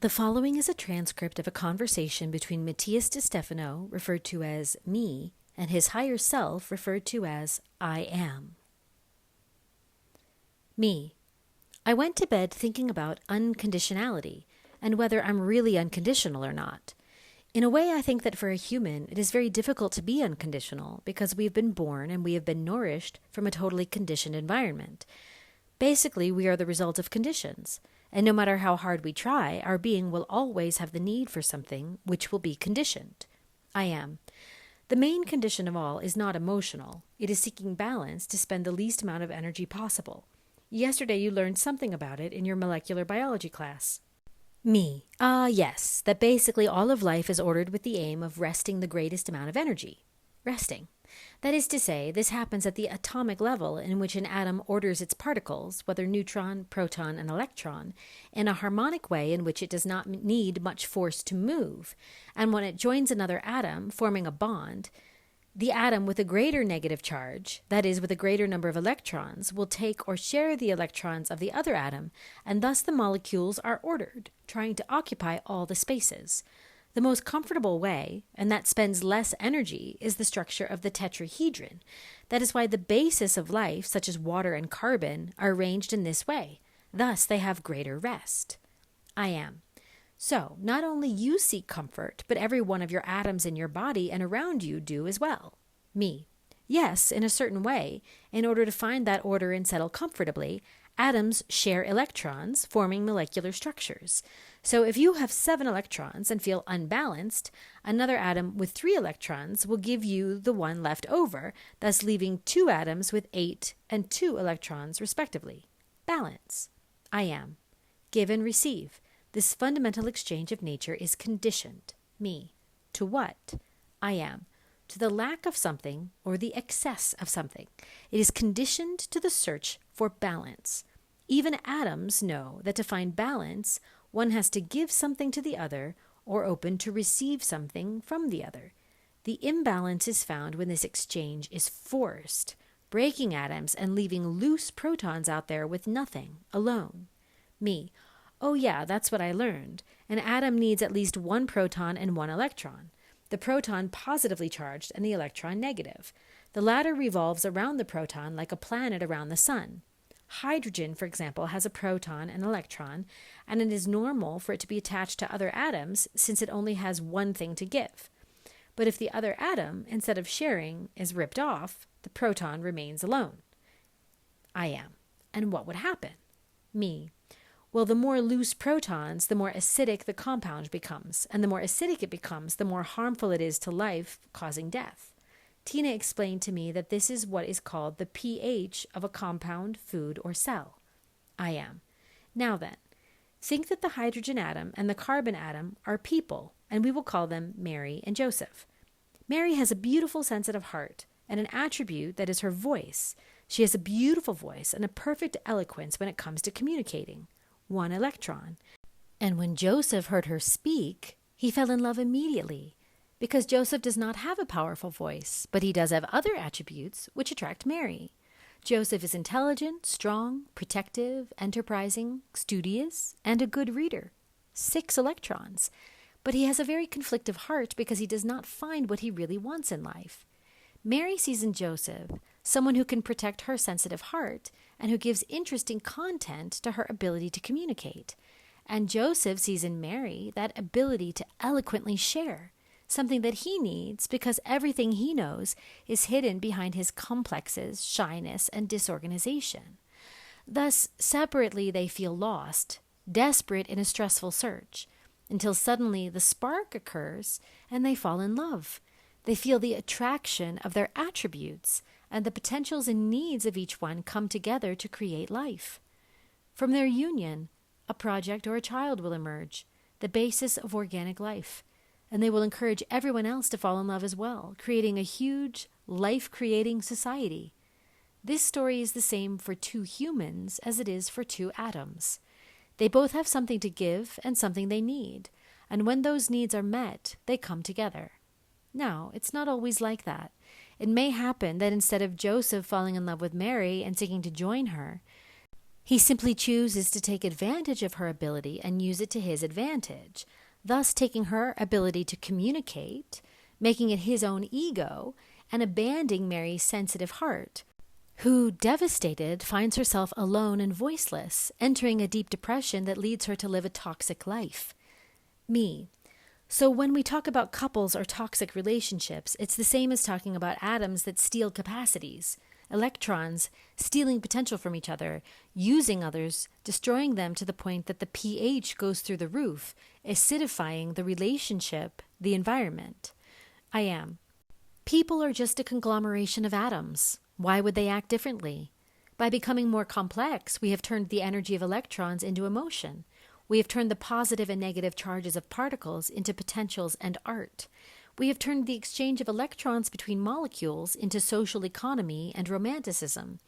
The following is a transcript of a conversation between Matías De Stefano, referred to as me, and his higher self, referred to as I am. Me. I went to bed thinking about unconditionality and whether I'm really unconditional or not. In a way, I think that for a human, it is very difficult to be unconditional because we've been born and we have been nourished from a totally conditioned environment. Basically, we are the result of conditions. And no matter how hard we try, our being will always have the need for something which will be conditioned. I am. The main condition of all is not emotional. It is seeking balance to spend the least amount of energy possible. Yesterday you learned something about it in your molecular biology class. Me. Yes, that basically all of life is ordered with the aim of wresting the greatest amount of energy. Resting. That is to say, this happens at the atomic level in which an atom orders its particles, whether neutron, proton, and electron, in a harmonic way in which it does not need much force to move, and when it joins another atom, forming a bond, the atom with a greater negative charge, that is, with a greater number of electrons, will take or share the electrons of the other atom, and thus the molecules are ordered, trying to occupy all the spaces. The most comfortable way, and that spends less energy, is the structure of the tetrahedron. That is why the basis of life, such as water and carbon, are arranged in this way. Thus, they have greater rest. I am. So, not only you seek comfort, but every one of your atoms in your body and around you do as well. Me. Yes, in a certain way, in order to find that order and settle comfortably, atoms share electrons, forming molecular structures. So if you have 7 electrons and feel unbalanced, another atom with 3 electrons will give you the one left over, thus leaving 2 atoms with 8 and 2 electrons respectively. Balance. I am. Give and receive. This fundamental exchange of nature is conditioned. Me. To what? I am. To the lack of something or the excess of something. It is conditioned to the search for balance. Even atoms know that to find balance, one has to give something to the other or open to receive something from the other. The imbalance is found when this exchange is forced, breaking atoms and leaving loose protons out there with nothing, alone. Me. Oh yeah, that's what I learned. An atom needs at least 1 proton and 1 electron. The proton positively charged and the electron negative. The latter revolves around the proton like a planet around the sun. Hydrogen, for example, has a proton and electron, and it is normal for it to be attached to other atoms since it only has one thing to give. But if the other atom, instead of sharing, is ripped off, the proton remains alone. I am. And what would happen? Me. Well, the more loose protons, the more acidic the compound becomes, and the more acidic it becomes, the more harmful it is to life, causing death. Tina explained to me that this is what is called the pH of a compound, food, or cell. I am. Now then, think that the hydrogen atom and the carbon atom are people, and we will call them Mary and Joseph. Mary has a beautiful sensitive heart and an attribute that is her voice. She has a beautiful voice and a perfect eloquence when it comes to communicating. 1 electron. And when Joseph heard her speak, he fell in love immediately. Because Joseph does not have a powerful voice, but he does have other attributes which attract Mary. Joseph is intelligent, strong, protective, enterprising, studious, and a good reader. 6 electrons. But he has a very conflictive heart because he does not find what he really wants in life. Mary sees in Joseph someone who can protect her sensitive heart and who gives interesting content to her ability to communicate. And Joseph sees in Mary that ability to eloquently share, something that he needs because everything he knows is hidden behind his complexes, shyness, and disorganization. Thus, separately they feel lost, desperate in a stressful search, until suddenly the spark occurs and they fall in love. They feel the attraction of their attributes, and the potentials and needs of each one come together to create life. From their union, a project or a child will emerge, the basis of organic life, and they will encourage everyone else to fall in love as well, creating a huge, life-creating society. This story is the same for 2 humans as it is for 2 atoms. They both have something to give and something they need, and when those needs are met, they come together. Now, it's not always like that. It may happen that instead of Joseph falling in love with Mary and seeking to join her, He simply chooses to take advantage of her ability and use it to his advantage, thus taking her ability to communicate, making it his own ego, and abandoning Mary's sensitive heart, who, devastated, finds herself alone and voiceless, entering a deep depression that leads her to live a toxic life. Me. So when we talk about couples or toxic relationships, it's the same as talking about atoms that steal capacities, electrons stealing potential from each other, using others, destroying them to the point that the pH goes through the roof, acidifying the relationship, the environment. I am. People are just a conglomeration of atoms. Why would they act differently? By becoming more complex, we have turned the energy of electrons into emotion. We have turned the positive and negative charges of particles into potentials and art. We have turned the exchange of electrons between molecules into social economy and romanticism.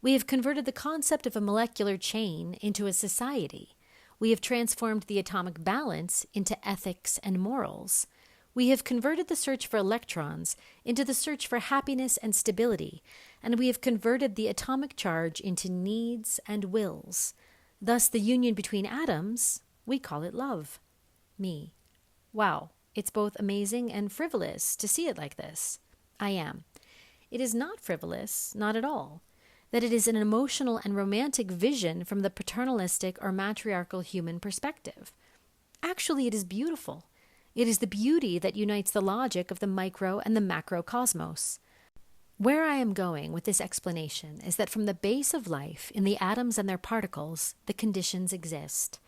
We have converted the concept of a molecular chain into a society. We have transformed the atomic balance into ethics and morals. We have converted the search for electrons into the search for happiness and stability, and we have converted the atomic charge into needs and wills. Thus, the union between atoms, we call it love. Me. Wow, it's both amazing and frivolous to see it like this. I am. It is not frivolous, not at all. That it is an emotional and romantic vision from the paternalistic or matriarchal human perspective. Actually, it is beautiful. It is the beauty that unites the logic of the micro and the macrocosmos. Where I am going with this explanation is that from the base of life, in the atoms and their particles, the conditions exist.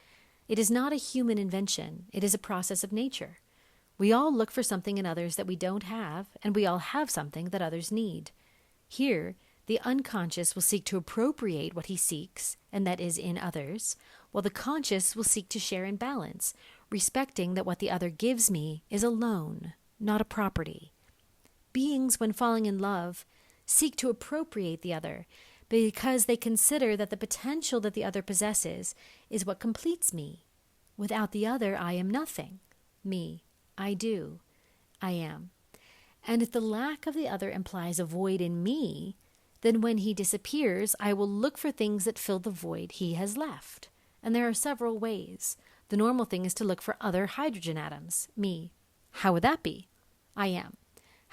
It is not a human invention. It is a process of nature. We all look for something in others that we don't have, and we all have something that others need. Here, the unconscious will seek to appropriate what he seeks, and that is in others, while the conscious will seek to share in balance, respecting that what the other gives me is a loan, not a property. Beings, when falling in love, seek to appropriate the other because they consider that the potential that the other possesses is what completes me. Without the other, I am nothing. Me, I do. I am. And if the lack of the other implies a void in me, then when he disappears, I will look for things that fill the void he has left. And there are several ways. The normal thing is to look for other hydrogen atoms. Me. How would that be? I am.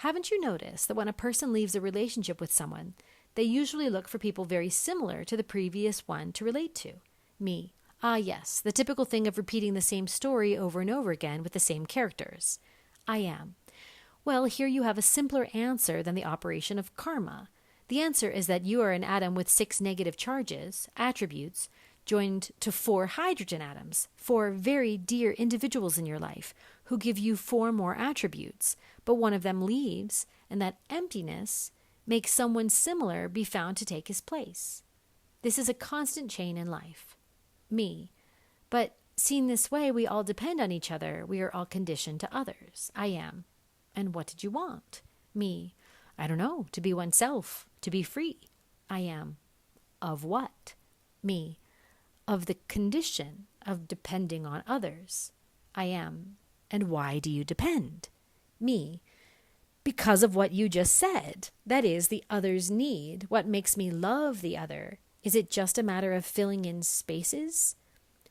Haven't you noticed that when a person leaves a relationship with someone, they usually look for people very similar to the previous one to relate to? Me. Ah, yes, the typical thing of repeating the same story over and over again with the same characters. I am. Well, here you have a simpler answer than the operation of karma. The answer is that you are an atom with 6 negative charges, attributes, joined to 4 hydrogen atoms, 4 very dear individuals in your life who give you 4 more attributes, but one of them leaves, and that emptiness makes someone similar be found to take his place. This is a constant chain in life. Me. But seen this way, we all depend on each other. We are all conditioned to others. I am. And what did you want? Me. I don't know. To be oneself. To be free. I am. Of what? Me. Of the condition of depending on others. I am. And why do you depend? Me. Because of what you just said. That is, the other's need. What makes me love the other? Is it just a matter of filling in spaces?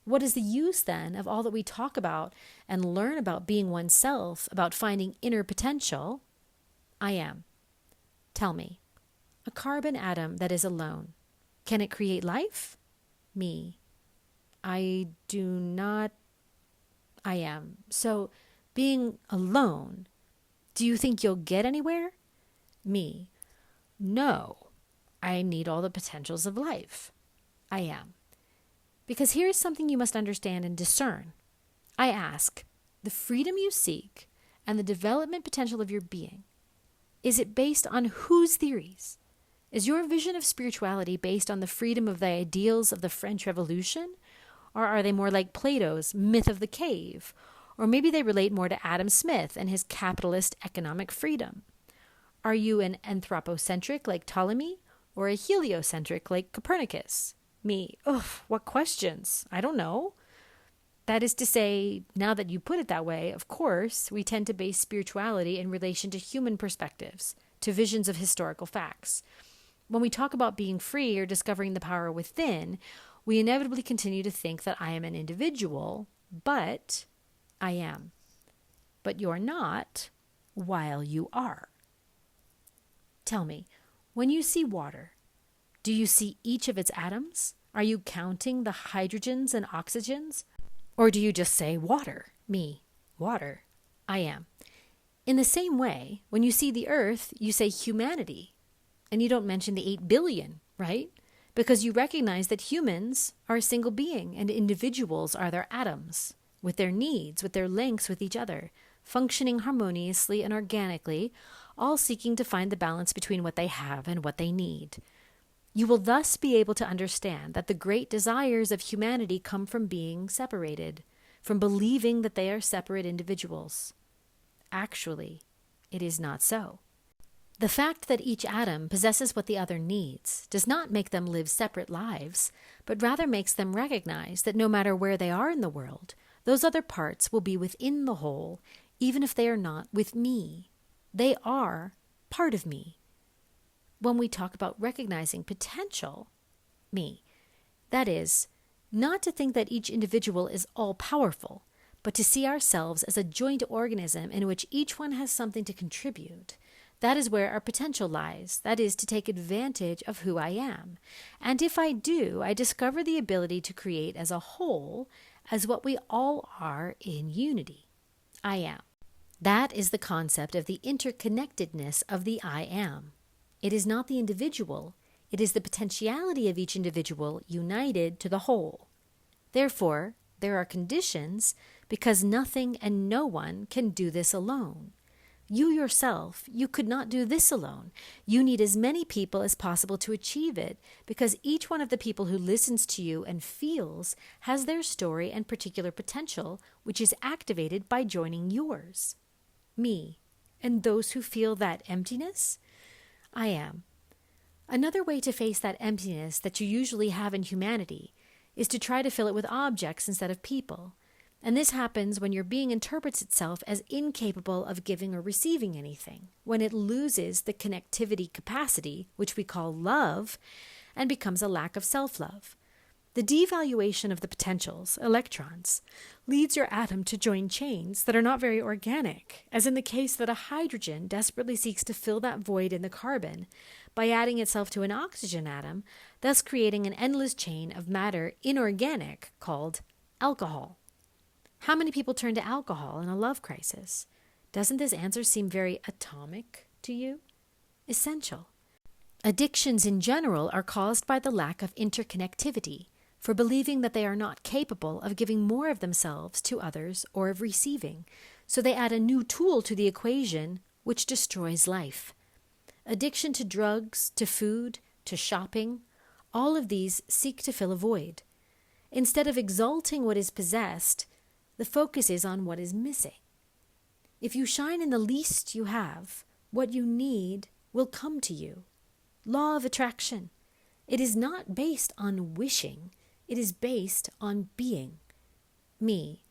What is the use, then, of all that we talk about and learn about being oneself, about finding inner potential? I am. Tell me. A carbon atom that is alone. Can it create life? Me. I do not. I am. So, being alone, do you think you'll get anywhere? Me. No. I need all the potentials of life. I am. Because here is something you must understand and discern. I ask, the freedom you seek and the development potential of your being, is it based on whose theories? Is your vision of spirituality based on the freedom of the ideals of the French Revolution? Or are they more like Plato's myth of the cave? Or maybe they relate more to Adam Smith and his capitalist economic freedom. Are you an anthropocentric like Ptolemy or a heliocentric like Copernicus? Me. Ugh, what questions? I don't know. That is to say, now that you put it that way, of course, we tend to base spirituality in relation to human perspectives, to visions of historical facts. When we talk about being free or discovering the power within, we inevitably continue to think that I am an individual, but I am. But you're not, while you are. Tell me, when you see water, do you see each of its atoms? Are you counting the hydrogens and oxygens? Or do you just say water, me, water, I am? In the same way, when you see the earth, you say humanity, and you don't mention the 8 billion, right? Because you recognize that humans are a single being and individuals are their atoms, with their needs, with their links with each other, functioning harmoniously and organically, all seeking to find the balance between what they have and what they need. You will thus be able to understand that the great desires of humanity come from being separated, from believing that they are separate individuals. Actually, it is not so. The fact that each atom possesses what the other needs does not make them live separate lives, but rather makes them recognize that no matter where they are in the world, those other parts will be within the whole, even if they are not with me. They are part of me. When we talk about recognizing potential, me, that is, not to think that each individual is all-powerful, but to see ourselves as a joint organism in which each one has something to contribute. That is where our potential lies, that is, to take advantage of who I am. And if I do, I discover the ability to create as a whole, as what we all are in unity. I am. That is the concept of the interconnectedness of the I am. It is not the individual, it is the potentiality of each individual united to the whole. Therefore, there are conditions because nothing and no one can do this alone. You yourself, you could not do this alone. You need as many people as possible to achieve it because each one of the people who listens to you and feels has their story and particular potential, which is activated by joining yours. Me, and those who feel that emptiness? I am. Another way to face that emptiness that you usually have in humanity is to try to fill it with objects instead of people. And this happens when your being interprets itself as incapable of giving or receiving anything, when it loses the connectivity capacity, which we call love, and becomes a lack of self-love. The devaluation of the potentials, electrons, leads your atom to join chains that are not very organic, as in the case that a hydrogen desperately seeks to fill that void in the carbon by adding itself to an oxygen atom, thus creating an endless chain of matter inorganic called alcohol. How many people turn to alcohol in a love crisis? Doesn't this answer seem very atomic to you? Essential. Addictions in general are caused by the lack of interconnectivity, for believing that they are not capable of giving more of themselves to others or of receiving, so they add a new tool to the equation which destroys life. Addiction to drugs, to food, to shopping, all of these seek to fill a void. Instead of exalting what is possessed, the focus is on what is missing. If you shine in the least you have, what you need will come to you. Law of attraction. It is not based on wishing. It is based on being. Me.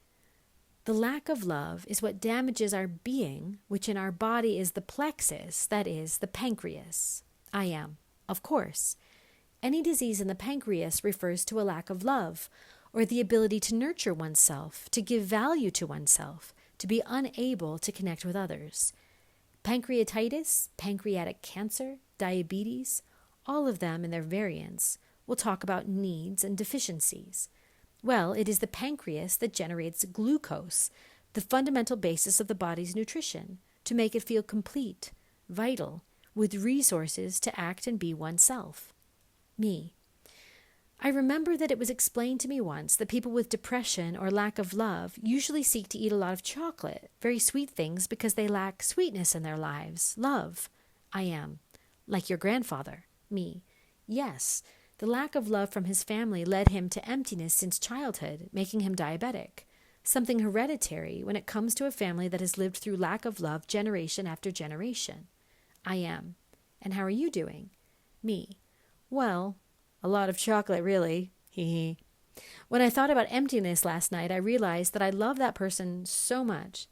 The lack of love is what damages our being, which in our body is the plexus, that is, the pancreas. I am, of course. Any disease in the pancreas refers to a lack of love, or the ability to nurture oneself, to give value to oneself, to be unable to connect with others. Pancreatitis, pancreatic cancer, diabetes, all of them in their variants, will talk about needs and deficiencies. Well, it is the pancreas that generates glucose, the fundamental basis of the body's nutrition, to make it feel complete, vital, with resources to act and be oneself. Me. I remember that it was explained to me once that people with depression or lack of love usually seek to eat a lot of chocolate, very sweet things, because they lack sweetness in their lives, love. I am. Like your grandfather. Me. Yes, the lack of love from his family led him to emptiness since childhood, making him diabetic. Something hereditary when it comes to a family that has lived through lack of love generation after generation. I am. And how are you doing? Me. Well, a lot of chocolate, really. Hee. When I thought about emptiness last night, I realized that I love that person so much.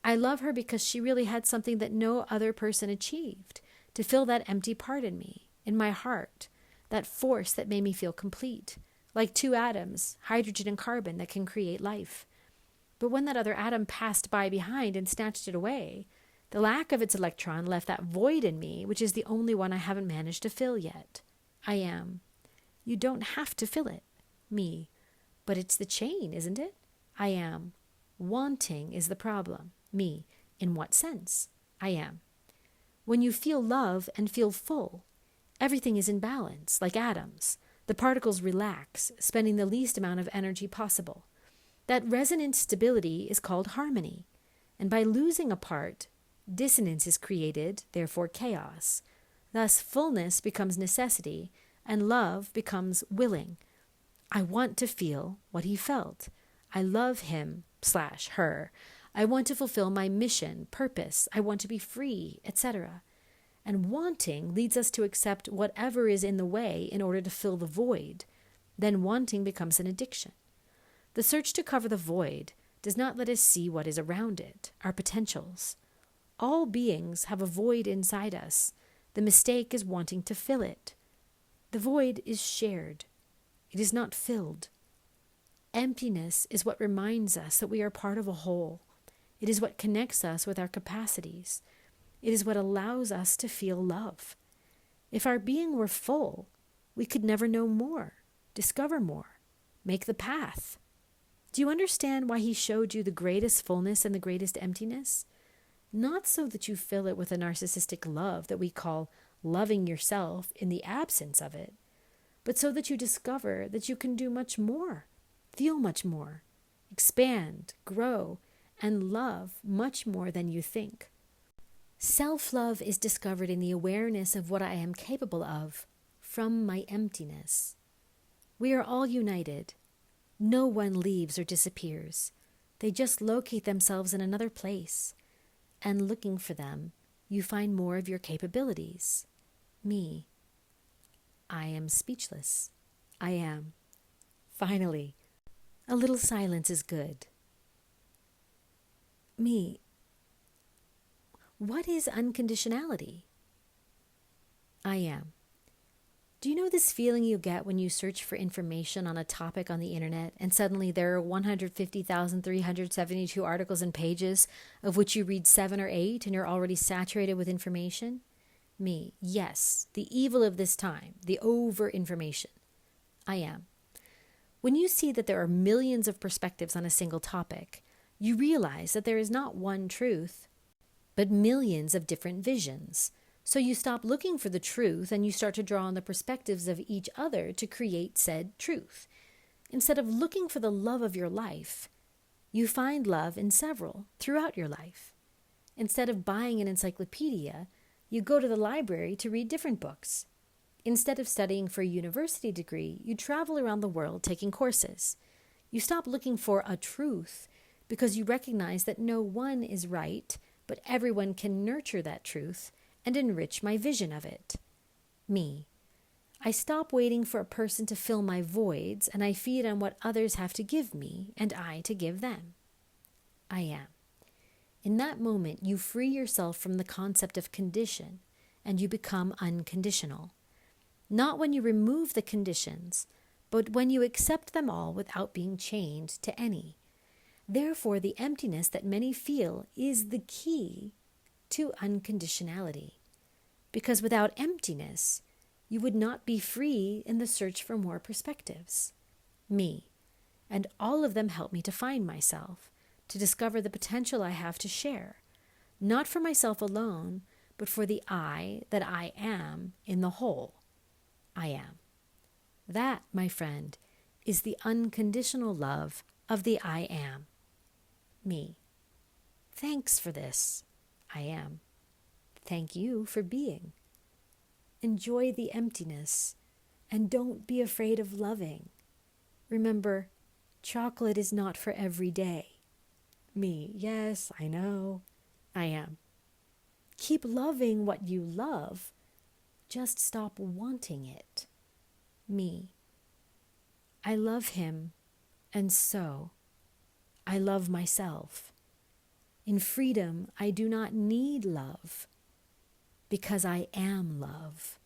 I love her because she really had something that no other person achieved, to fill that empty part in me, in my heart, that force that made me feel complete, like two atoms, hydrogen and carbon, that can create life. But when that other atom passed by behind and snatched it away, the lack of its electron left that void in me, which is the only one I haven't managed to fill yet. I am. You don't have to fill it. Me. But it's the chain, isn't it? I am. Wanting is the problem. Me. In what sense? I am. When you feel love and feel full, everything is in balance, like atoms. The particles relax, spending the least amount of energy possible. That resonant stability is called harmony. And by losing a part, dissonance is created, therefore chaos. Thus fullness becomes necessity, and love becomes willing. I want to feel what he felt. I love him/her. I want to fulfill my mission, purpose. I want to be free, etc. And wanting leads us to accept whatever is in the way in order to fill the void. Then wanting becomes an addiction. The search to cover the void does not let us see what is around it, our potentials. All beings have a void inside us. The mistake is wanting to fill it. The void is shared. It is not filled. Emptiness is what reminds us that we are part of a whole. It is what connects us with our capacities. It is what allows us to feel love. If our being were full, we could never know more, discover more, make the path. Do you understand why he showed you the greatest fullness and the greatest emptiness? Not so that you fill it with a narcissistic love that we call loving yourself in the absence of it, but so that you discover that you can do much more, feel much more, expand, grow, and love much more than you think. Self-love is discovered in the awareness of what I am capable of from my emptiness. We are all united. No one leaves or disappears. They just locate themselves in another place. And looking for them, you find more of your capabilities. Me. I am speechless. I am. Finally, a little silence is good. Me. What is unconditionality? I am. Do you know this feeling you get when you search for information on a topic on the internet and suddenly there are 150,372 articles and pages of which you read 7 or 8 and you're already saturated with information? Me. Yes, the evil of this time, the over-information. I am. When you see that there are millions of perspectives on a single topic, you realize that there is not one truth, but millions of different visions. So you stop looking for the truth and you start to draw on the perspectives of each other to create said truth. Instead of looking for the love of your life, you find love in several throughout your life. Instead of buying an encyclopedia, you go to the library to read different books. Instead of studying for a university degree, you travel around the world taking courses. You stop looking for a truth because you recognize that no one is right, but everyone can nurture that truth and enrich my vision of it. Me. I stop waiting for a person to fill my voids, and I feed on what others have to give me, and I to give them. I am. In that moment, you free yourself from the concept of condition, and you become unconditional. Not when you remove the conditions, but when you accept them all without being chained to any. Therefore, the emptiness that many feel is the key to unconditionality. Because without emptiness, you would not be free in the search for more perspectives. Me. And all of them help me to find myself, to discover the potential I have to share, not for myself alone, but for the I that I am in the whole. I am. That, my friend, is the unconditional love of the I am. Me. Thanks for this. I am. Thank you for being. Enjoy the emptiness and don't be afraid of loving. Remember, chocolate is not for every day. Me. Yes, I know. I am. Keep loving what you love. Just stop wanting it. Me. I love him, and so I love myself. In freedom, I do not need love. because I am love.